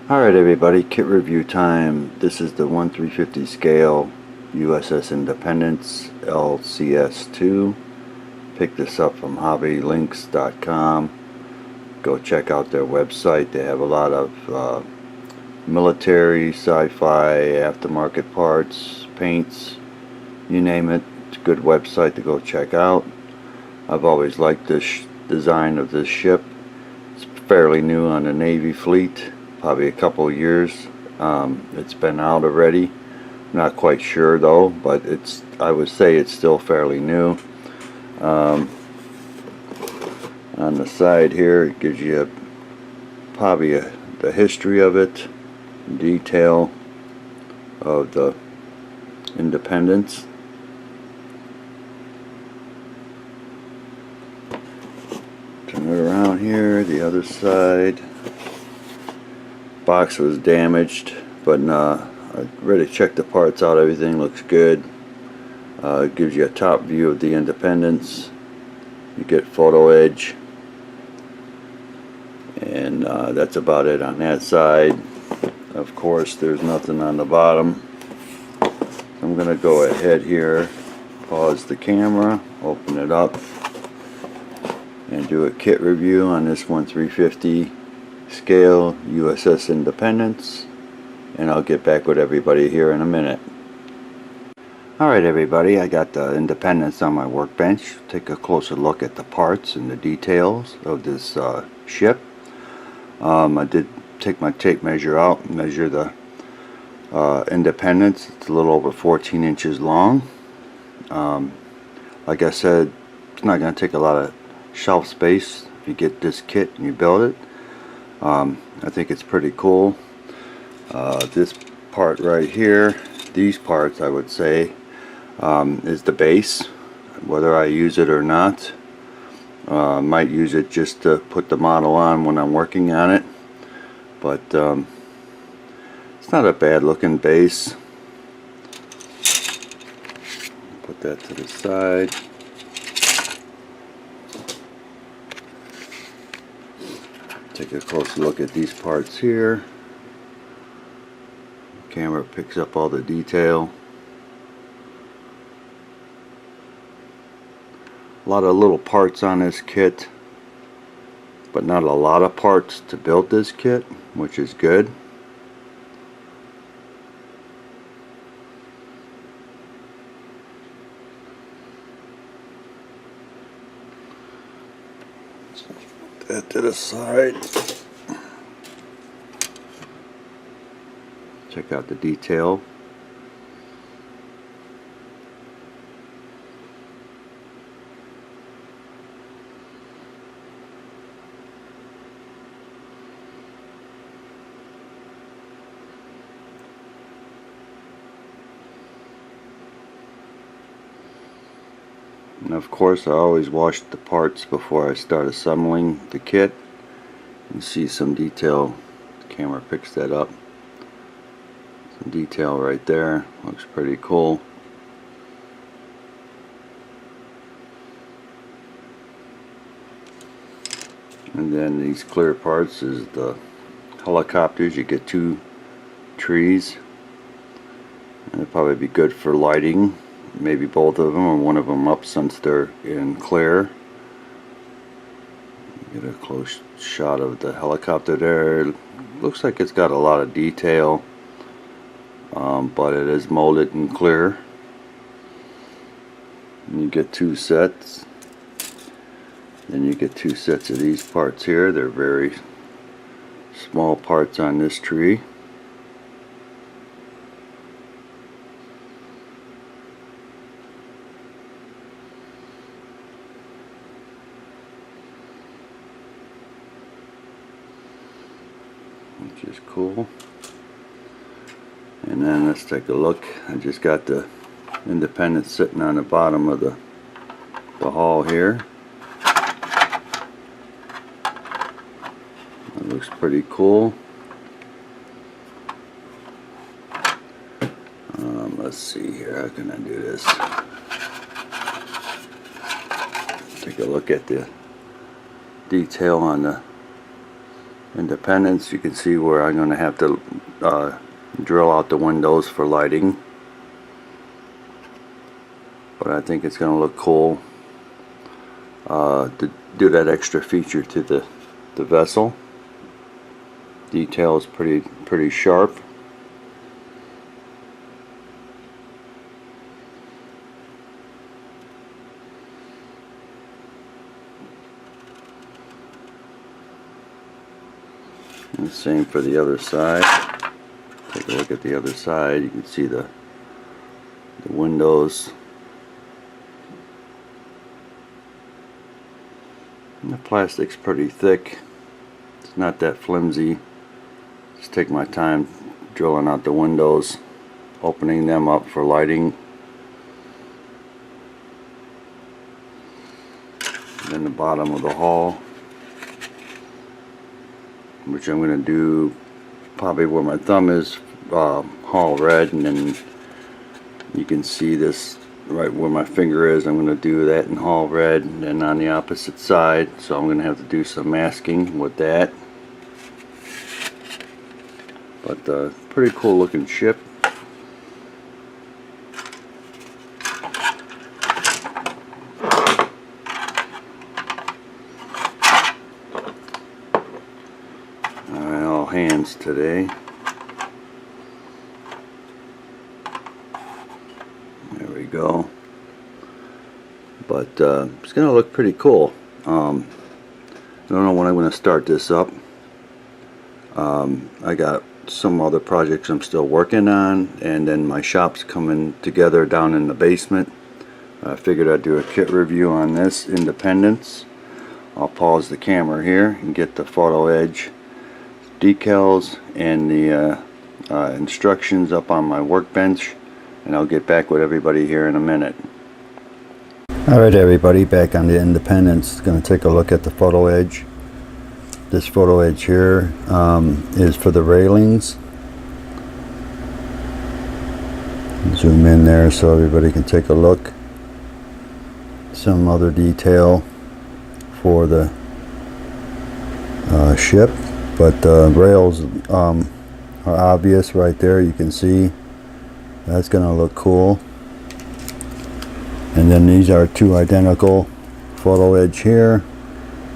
Alright everybody, kit review time. This is the 1/350 scale Uss Independence LCS 2. Picked this up from hobbylinks.com. Go check out their website. They have a lot of military, sci-fi, aftermarket parts, paints, you name it. It's a good website to go check out. I've always liked this design of this ship. It's fairly new on the Navy fleet, probably a couple of years. It's been out already. Not quite sure though, but I would say it's still fairly new. On the side here it gives you probably the history of it, detail of the Independence. Turn it around here, the other side. Box was damaged, but I already checked the parts out. Everything looks good. It gives you a top view of the Independence. You get photo edge, and that's about it on that side. Of course, there's nothing on the bottom. I'm going to go ahead here, pause the camera, open it up, and do a kit review on this 1/350 scale USS Independence, and I'll get back with everybody here in a minute. Alright everybody, I got the Independence on my workbench. Take a closer look at the parts and the details of this ship. I did take my tape measure out and measure the Independence. It's a little over 14 inches long. Like I said, it's not going to take a lot of shelf space if you get this kit and you build it. I think it's pretty cool. This part right here, these parts I would say, is the base. Whether I use it or not, might use it just to put the model on when I'm working on it, but it's not a bad looking base. Put that to the side. Take a close look at these parts here. Camera picks up all the detail. A lot of little parts on this kit, but not a lot of parts to build this kit, which is good. Put that to the side. Check out the detail. And of course I always wash the parts before I start assembling the kit. You see some detail, the camera picks that up. Some detail right there, looks pretty cool. And then these clear parts is the helicopters. You get 2 trees, and it'll probably be good for lighting. Maybe both of them or one of them up since they're in clear. Get a close shot of the helicopter there. Looks like it's got a lot of detail, but it is molded in clear. And you get 2 sets. Then you get 2 sets of these parts here. They're very small parts on this tree. Which is cool. And then let's take a look. I just got the Independence sitting on the bottom of the hull here. It looks pretty cool. Let's see here, how can I do this? Take a look at the detail on the Independence. You can see where I'm going to have to drill out the windows for lighting, but I think it's going to look cool to do that extra feature to the vessel. Detail is pretty sharp. And the same for the other side. Take a look at the other side. You can see the windows. And the plastic's pretty thick. It's not that flimsy. Just take my time drilling out the windows, opening them up for lighting. And then the bottom of the hull, which I'm going to do probably where my thumb is, hull red, and then you can see this right where my finger is. I'm going to do that in hull red, and then on the opposite side, so I'm going to have to do some masking with that. But pretty cool looking ship. Alright, all hands today. There we go. But it's going to look pretty cool. I don't know when I'm going to start this up. I got some other projects I'm still working on, and then my shop's coming together down in the basement. I figured I'd do a kit review on this Independence. I'll pause the camera here and get the photo edge decals and the instructions up on my workbench, and I'll get back with everybody here in a minute. Alright everybody, back on the Independence. Going to take a look at the photo edge. This photo edge here is for the railings. Zoom in there so everybody can take a look. Some other detail for the ship, but the rails are obvious right there. You can see that's going to look cool. And then these are two identical photo edge here.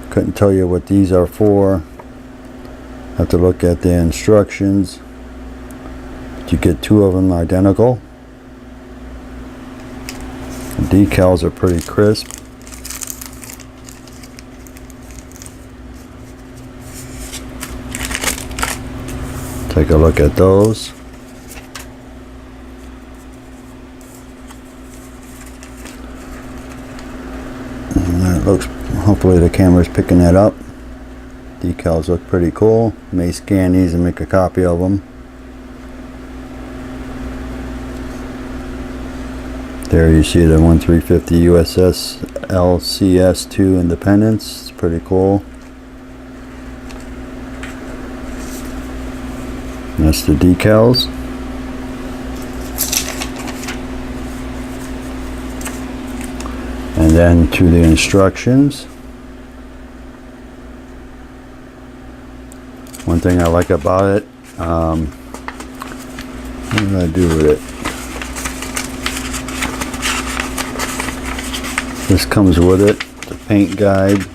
Couldn't tell you what these are for. Have to look at the instructions. But you get two of them identical. The decals are pretty crisp. Take a look at those. And that looks, hopefully the camera's picking that up. Decals look pretty cool. May scan these and make a copy of them. There you see the 1350 USS LCS2 Independence. It's pretty cool. And that's the decals. And then to the instructions. One thing I like about it, what did I do with it? This comes with it, the paint guide.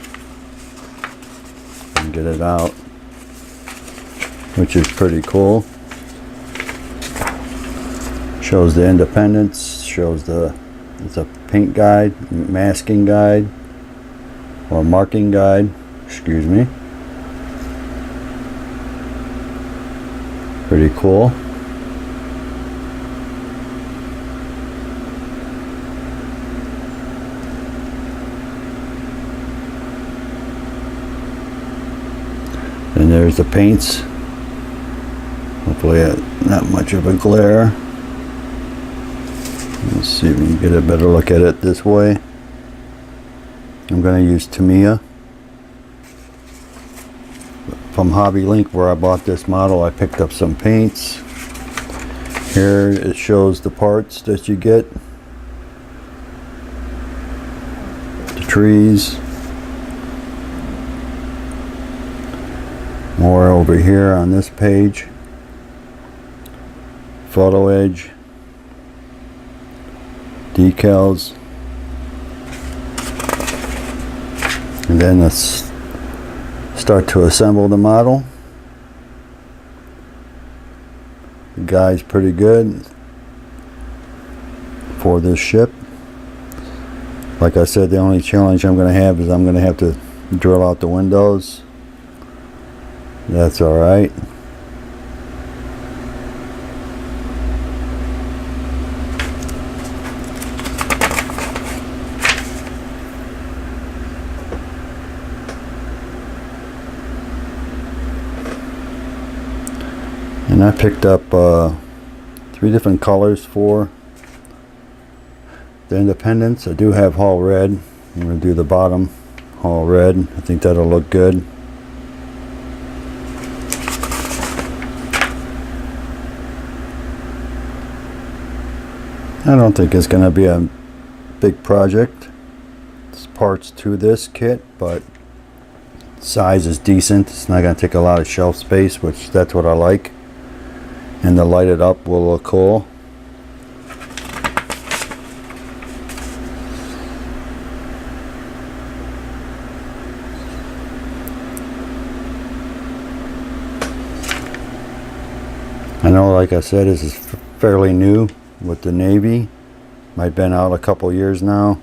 And get it out, which is pretty cool. Shows the Independence, shows it's a paint guide, masking guide, or marking guide, excuse me. Pretty cool. And there's the paints. Hopefully not much of a glare. Let's see if we can get a better look at it this way. I'm going to use Tamiya. From Hobby Link, where I bought this model, I picked up some paints. Here it shows the parts that you get. The trees. More over here on this page. Photo edge. Decals. And then let's start to assemble the model. The guy's pretty good for this ship. Like I said, the only challenge I'm going to have is I'm going to have to drill out the windows. That's alright. And I picked up 3 different colors for the Independence. I do have hull red. I'm going to do the bottom hull red. I think that'll look good. I don't think it's going to be a big project. There's parts to this kit, but size is decent. It's not going to take a lot of shelf space, which that's what I like. And to light it up will look cool. I know, like I said, this is fairly new with the Navy. Might have been out a couple years now.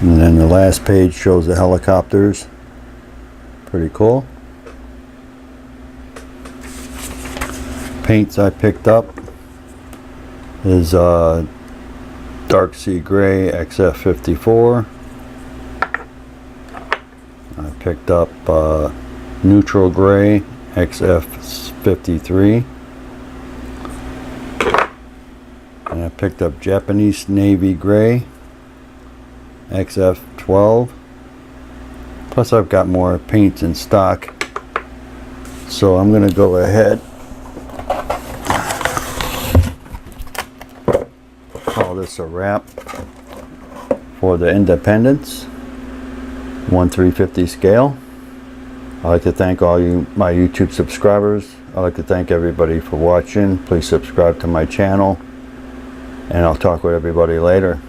And then the last page shows the helicopters. Pretty cool. Paints I picked up is Dark Sea Gray XF54. I picked up Neutral Gray XF53. And I picked up Japanese Navy Gray XF12. Plus I've got more paints in stock. So I'm going to go ahead. Call this a wrap for the Independence 1/350 scale. I'd like to thank all my YouTube subscribers. I'd like to thank everybody for watching. Please subscribe to my channel, and I'll talk with everybody later.